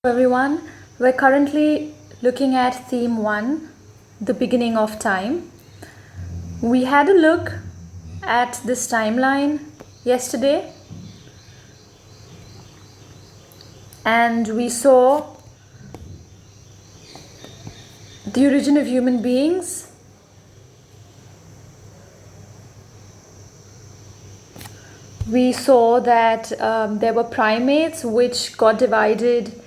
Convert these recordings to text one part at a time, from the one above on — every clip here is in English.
Everyone, we're currently looking at theme 1, the beginning of time. We had a look at this timeline yesterday and we saw the origin of human beings. We saw that there were primates which got divided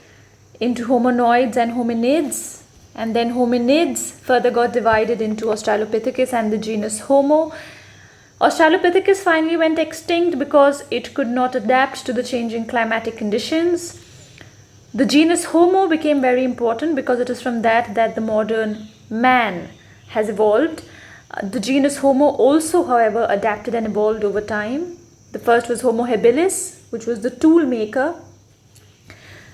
into hominoids and hominids, and then hominids further got divided into Australopithecus and the genus Homo. Australopithecus finally went extinct because it could not adapt to the changing climatic conditions. The genus Homo became very important because it is from that the modern man has evolved. The genus Homo also, however, adapted and evolved over time. The first was Homo habilis, which was the tool maker.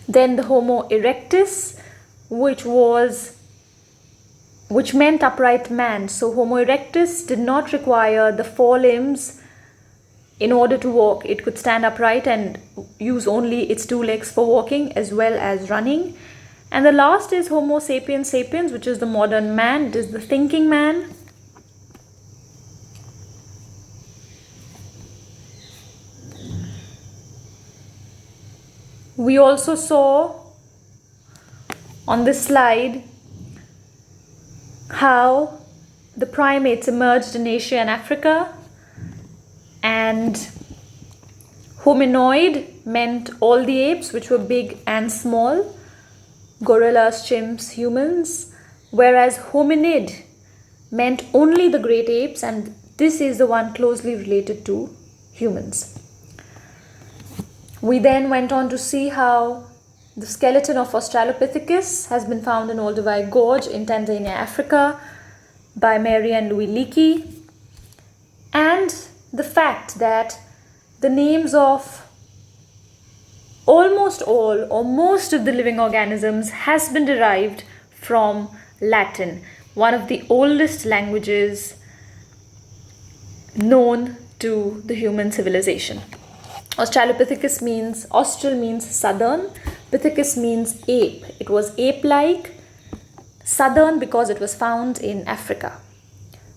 Then the Homo erectus, which meant upright man. So Homo erectus did not require the forelimbs in order to walk. It could stand upright and use only its two legs for walking as well as running. And the last is Homo sapiens sapiens, which is the modern man. It is the thinking man. We also saw on this slide how the primates emerged in Asia and Africa, and hominoid meant all the apes, which were big and small, gorillas, chimps, humans, whereas hominid meant only the great apes, and this is the one closely related to humans. We then went on to see how the skeleton of Australopithecus has been found in Olduvai Gorge in Tanzania, Africa by Mary and Louis Leakey, and the fact that the names of almost all or most of the living organisms has been derived from Latin, one of the oldest languages known to the human civilization. Australopithecus means, Austral means southern, Pithecus means ape. It was ape-like, southern because it was found in Africa.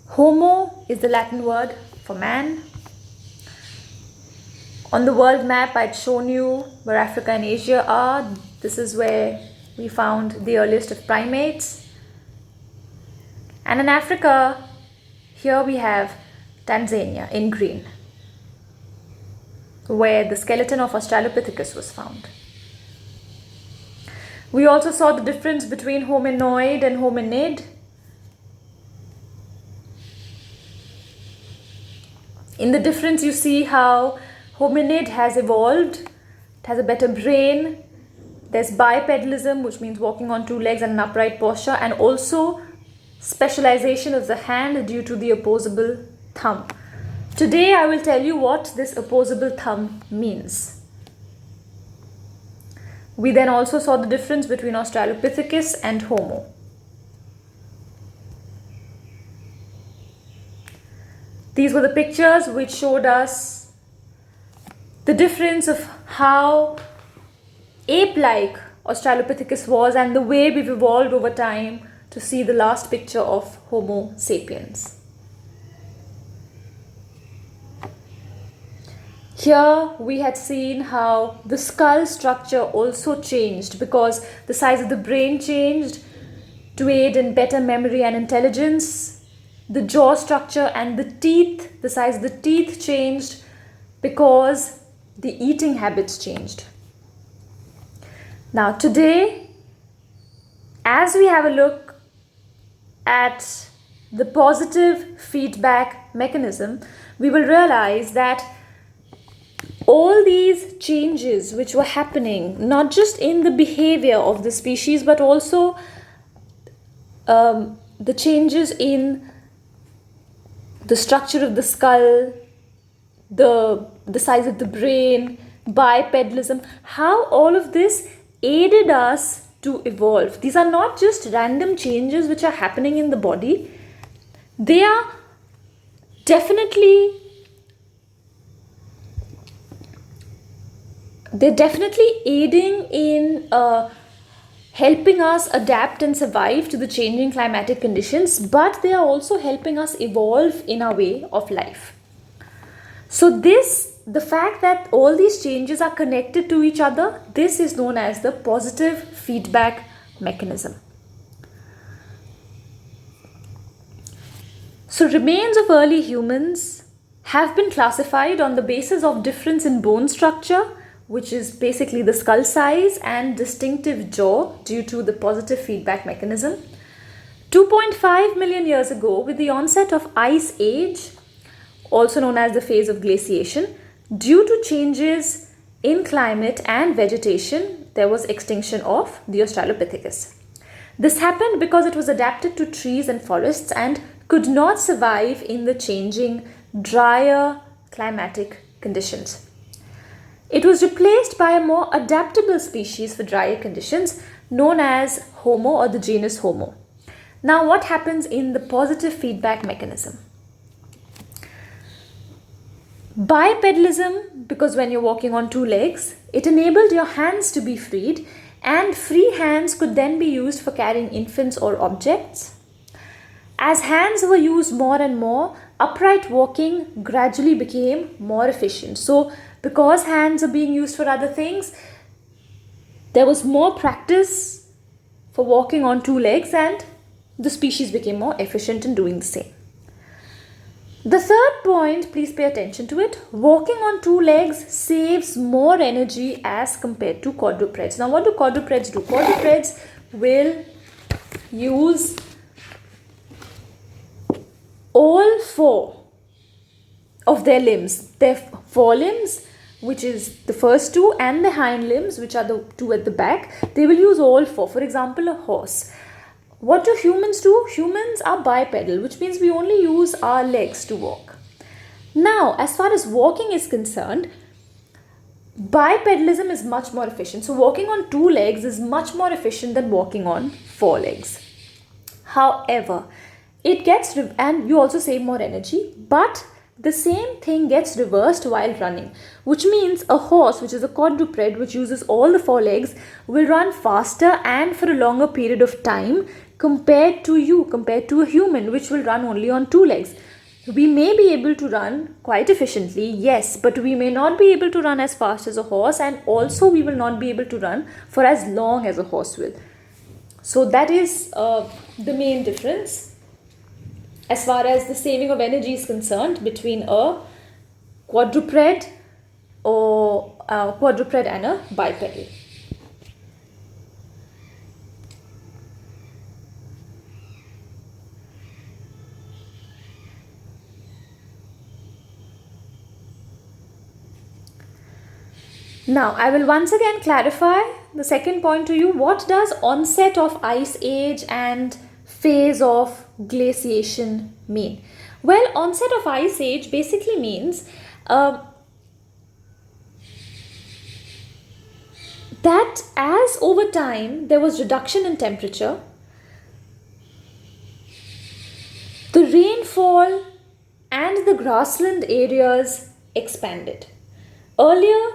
Homo is the Latin word for man. On the world map, I'd shown you where Africa and Asia are. This is where we found the earliest of primates. And in Africa, here we have Tanzania in green, where the skeleton of Australopithecus was found. We also saw the difference between hominoid and hominid. In the difference, you see how hominid has evolved. It has a better brain. There's bipedalism, which means walking on two legs and an upright posture, and also specialization of the hand due to the opposable thumb. Today, I will tell you what this opposable thumb means. We then also saw the difference between Australopithecus and Homo. These were the pictures which showed us the difference of how ape-like Australopithecus was and the way we've evolved over time to see the last picture of Homo sapiens. Here we had seen how the skull structure also changed because the size of the brain changed to aid in better memory and intelligence. The jaw structure and the teeth, the size of the teeth changed because the eating habits changed. Now today, as we have a look at the positive feedback mechanism, we will realize that all these changes which were happening, not just in the behavior of the species, but also the changes in the structure of the skull, the size of the brain, bipedalism, how all of this aided us to evolve. These are not just random changes which are happening in the body. They are definitely aiding in helping us adapt and survive to the changing climatic conditions, but they are also helping us evolve in our way of life. So the fact that all these changes are connected to each other, this is known as the positive feedback mechanism. So remains of early humans have been classified on the basis of difference in bone structure, which is basically the skull size, and distinctive jaw due to the positive feedback mechanism. 2.5 million years ago, with the onset of Ice Age, also known as the phase of glaciation, due to changes in climate and vegetation, there was extinction of the Australopithecus. This happened because it was adapted to trees and forests and could not survive in the changing, drier climatic conditions. It was replaced by a more adaptable species for drier conditions known as Homo, or the genus Homo. Now, what happens in the positive feedback mechanism? Bipedalism, because when you're walking on two legs, it enabled your hands to be freed, and free hands could then be used for carrying infants or objects. As hands were used more and more, upright walking gradually became more efficient. So, because hands are being used for other things, there was more practice for walking on two legs, and the species became more efficient in doing the same. The third point, please pay attention to it. Walking on two legs saves more energy as compared to quadrupeds. Now, what do quadrupeds do? Quadrupeds will use all four of their limbs. Their forelimbs, which is the first two, and the hind limbs, which are the two at the back, they will use all four. For example, a horse. What do humans do? Humans are bipedal, which means we only use our legs to walk. Now, as far as walking is concerned, bipedalism is much more efficient. So, walking on two legs is much more efficient than walking on four legs. However, and you also save more energy, but the same thing gets reversed while running, which means a horse, which is a quadruped, which uses all the four legs, will run faster and for a longer period of time compared to a human, which will run only on two legs. We may be able to run quite efficiently, yes, but we may not be able to run as fast as a horse, and also we will not be able to run for as long as a horse will. So that is the main difference as far as the saving of energy is concerned between a quadruped and a bipedal. Now, I will once again clarify the second point to you. What does onset of Ice Age and phase of glaciation mean? Well, onset of Ice Age basically means that as over time there was reduction in temperature, the rainfall and the grassland areas expanded. Earlier,